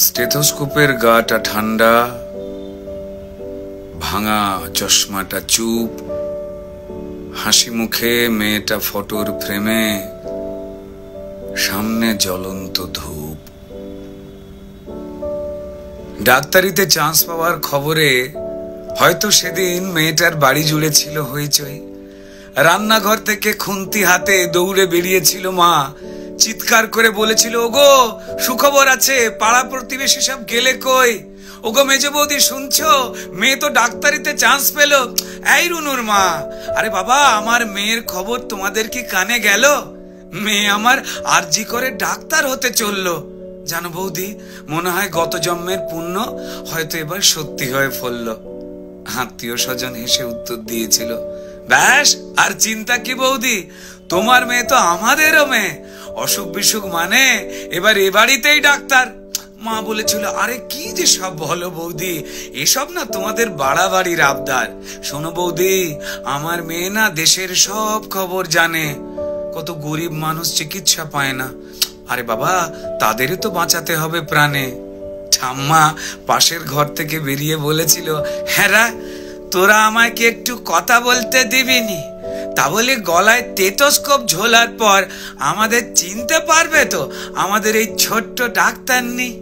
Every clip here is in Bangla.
স্টেথোস্কোপের গাটা ঠান্ডা, ভাঙা চশমাটা চুপ, হাসি মুখে মেয়েটা ফটোর ফ্রেমে, সামনে জ্বলন্ত ধূপ। ডাক্তারিতে চান্স পাওয়ার খবরে হয়তো সেদিন মেয়েটার বাড়ি জুড়ে ছিল হইচই। রান্নাঘর থেকে খুন্তি হাতে দৌড়ে বেরিয়েছিল মা, চিৎকার করে বলেছিল, ওগো সুখবর আছে, পাড়া প্রতিবেশী সব গেলে কই? ওগো মেজ বৌদি শুনছো, মেয়ে তো ডাক্তারিতে চান্স পেল। এই রুনুর মা, আরে বাবা আমার মেয়ের খবর তোমাদের কি কানে গেল? মেয়ে আমার আরজি করে ডাক্তার হতে চললো। জানো বৌদি, মনে হয় গত জন্মের পুণ্য হয়তো এবার সত্যি হয়ে ফলল। আত্মীয় স্বজন হেসে উত্তর দিয়েছিল, ব্যাস আর চিন্তা কি বৌদি, তোমার মেয়ে তো আমাদেরও মেয়ে, অসুখ বিসুখ মানে এবার এ বাড়িতেই ডাক্তার। মা বলেছিল, আরে কি যে সব বলো বৌদি, এসব না তোমাদের বাড়াবাড়ির আবদার। শোনো বৌদি, আমার মেয়ে না দেশের সব খবর জানে, কত গরিব মানুষ চিকিৎসা পায় না। আরে বাবা, তাদেরই তো বাঁচাতে হবে প্রাণে। ঠাম্মা পাশের ঘর থেকে বেরিয়ে বলেছিল, হ্যাঁ তোরা আমায় কি একটু কথা বলতে দিবিনি? তা বলে গলায় স্টেথোস্কোপ ঝোলার পর আমাদের চিনতে পারবে তো আমাদের এই ছোট্ট ডাক্তার নেই?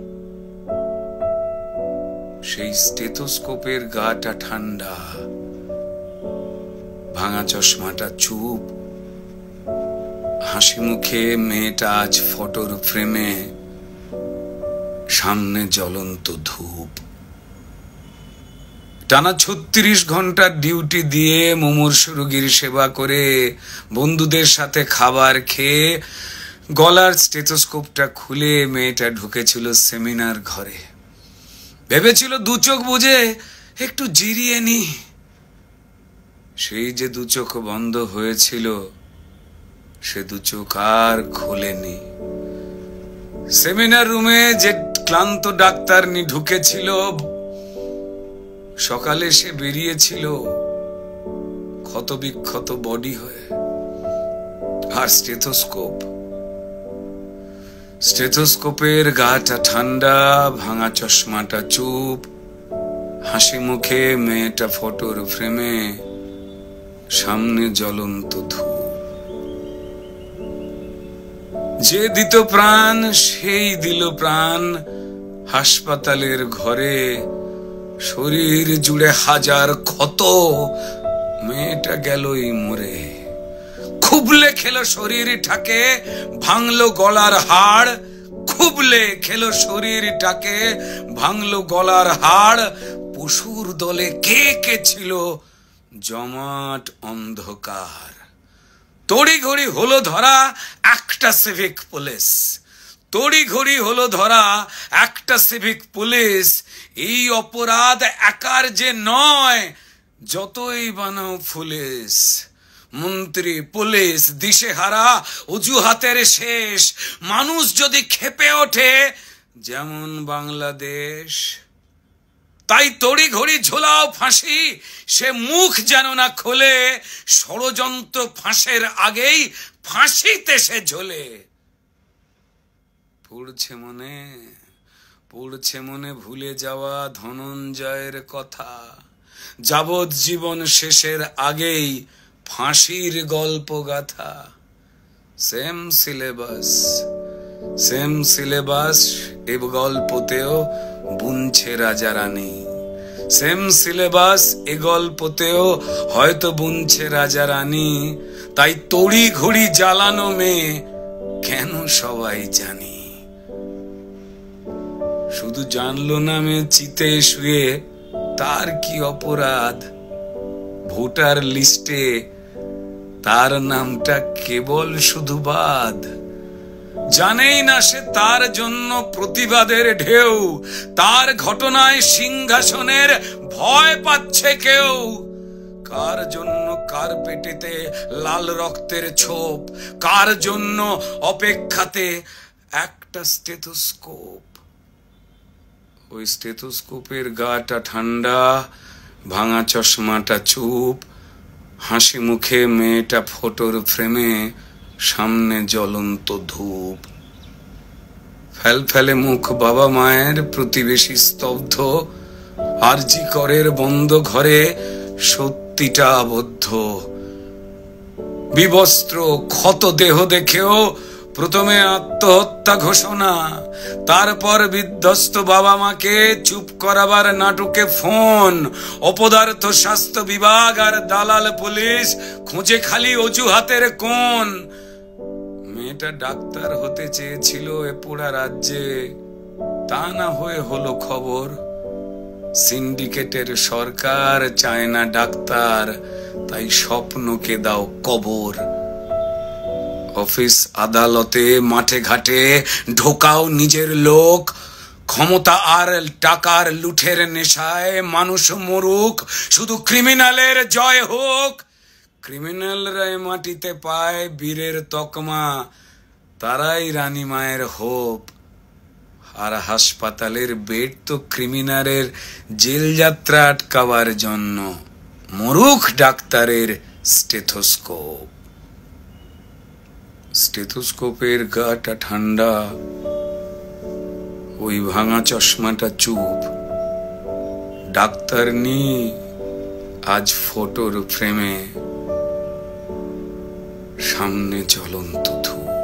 সেই স্টেথোস্কোপের গাটা ঠান্ডা, ভাঙা চশমাটা চুপ, হাসি মুখে মেয়েটা আজ ফটোর ফ্রেমে, সামনে জ্বলন্ত ধূপ। টানা 36 ঘন্টার ডিউটি দিয়ে মুমূর্ষু রোগীর সেবা করে বন্ধুদের সাথে খাবার খেয়ে গলার স্টেথোস্কোপটা খুলে মেয়েটা ঢুকেছিল সেমিনার ঘরে। ভেবেছিল দু চোখ বুঝে একটু জিরিয়ে নি। সেই যে দু চোখ বন্ধ হয়েছিল, সে দু চোখ আর খোলেনি। সেমিনার রুমে যে ক্লান্ত ডাক্তারনি ঢুকেছিল, সকালে সে বেরিয়েছিল ক্ষত বিক্ষত বডি হয়ে। আর স্টেথোস্কোপের গাটা ঠান্ডা, ভাঙা চশমাটা চুপ, হাসি মুখে মেয়েটা ফটোর ফ্রেমে, সামনে জ্বলন্ত ধূপ। যে দিত প্রাণ সেই দিল প্রাণ হাসপাতালের ঘরে, শরীর জুড়ে হাজার ক্ষত, মেয়েটা গেলই মরে। খুবলে খেলো শরীরটাকে, ভাঙলো গলার হাড়, খুবলে খেলো শরীরটাকে, ভাঙলো গলার হাড়। পশুর দলে কে কে ছিল জমাট অন্ধকার। তড়িঘড়ি হলো ধরা একটা সিভিক পুলিশ, তড়িঘড়ি হলো ধরা একটা সিভিক পুলিশ। এই অপরাধ একার যে নয়, যতই বানাও পুলিশ। মন্ত্রী পুলিশ দিশেহারা, অজুহাতের শেষ। মানুষ যদি ক্ষেপে ওঠে যেমন বাংলাদেশ, তাই তড়িঘড়ি ঝোলাও ফাঁসি, সে মুখ যেন না খোলে। ষড়যন্ত্র ফাঁসের আগেই ফাঁসিতে সে ঝোলে। পড়ছে মনে ভুলে যাওয়া ধনঞ্জয়ের কথা, যাবজ্জীবন শেষের আগেই ফাঁসির গল্প গাথা। সেম সিলেবাস এ গল্পতেও বুনছে রাজা রানী, সেম সিলেবাস এ গল্পতেও হয়তো বুনছে রাজা রানী। তাই তড়ি ঘড়ি জ্বালানো মেয়ে কেন সবাই জানি। শুধু জানলো না মেয়ে চিতে শুয়ে তার কি অপরাধ, ভোটার লিস্টে তার নামটা কেবল শুধু বাদ। জানেই না সে তার জন্য প্রতিবাদের ঢেউ, তার ঘটনায় সিংহাসনের ভয় পাচ্ছে কেউ। কার জন্য কার পেটেতে লাল রক্তের ছোপ, কার জন্য অপেক্ষাতে একটা স্টেথোস্কোপ। ওই স্টেথোস্কোপের গাটা ঠান্ডা, ভাঙা চশমাটা চুপ, হাসি মুখে মেয়েটা ফটোর ফ্রেমে, সামনে জ্বলন্ত ধূপ। ফেলফেলে মুখ বাবা মায়ের, প্রতিবেশী স্তব্ধ, আরজি করের বন্ধ ঘরে সত্যিটা আবদ্ধ। বিবস্ত্র ক্ষত দেহ দেখেও প্রথমে আত্মহত্যা ঘোষণা, তারপর বিধ্বস্ত বাবা মাকে চুপ করাবার নাটকে ফোন। অপদার্থ স্বাস্থ্য বিভাগ আর দালাল পুলিশ খুঁজে খালি অজুহাতের কোণ। মেয়েটা ডাক্তার হতে চেয়েছিল এ পোড়া রাজ্যে, তা না হয়ে হলো খবর। সিন্ডিকেটের সরকার চায় না ডাক্তার, তাই স্বপ্নকে দাও কবর। অফিস আদালতে মাঠে ঘাটে ঢোকাও নিজের লোক, ক্ষমতা আর টাকার লুঠের নেশায় মানুষ মরুক, শুধু ক্রিমিনালের জয় হোক। ক্রিমিনালরা মাটিতে পায় বীরের তকমা, তারাই রানী মায়ের হোপ। আর হাসপাতালের বেড তো ক্রিমিনালের জেল যাত্রা আটকাবার জন্য, মরুখ ডাক্তারের স্টেথোস্কোপ। স্টেথোস্কোপের গাটা ঠান্ডা, ওই ভাঙা চশমাটা চুপ। ডাক্তার নি আজ ফটোর ফ্রেমে, সামনে জ্বলন্ত ধূপ।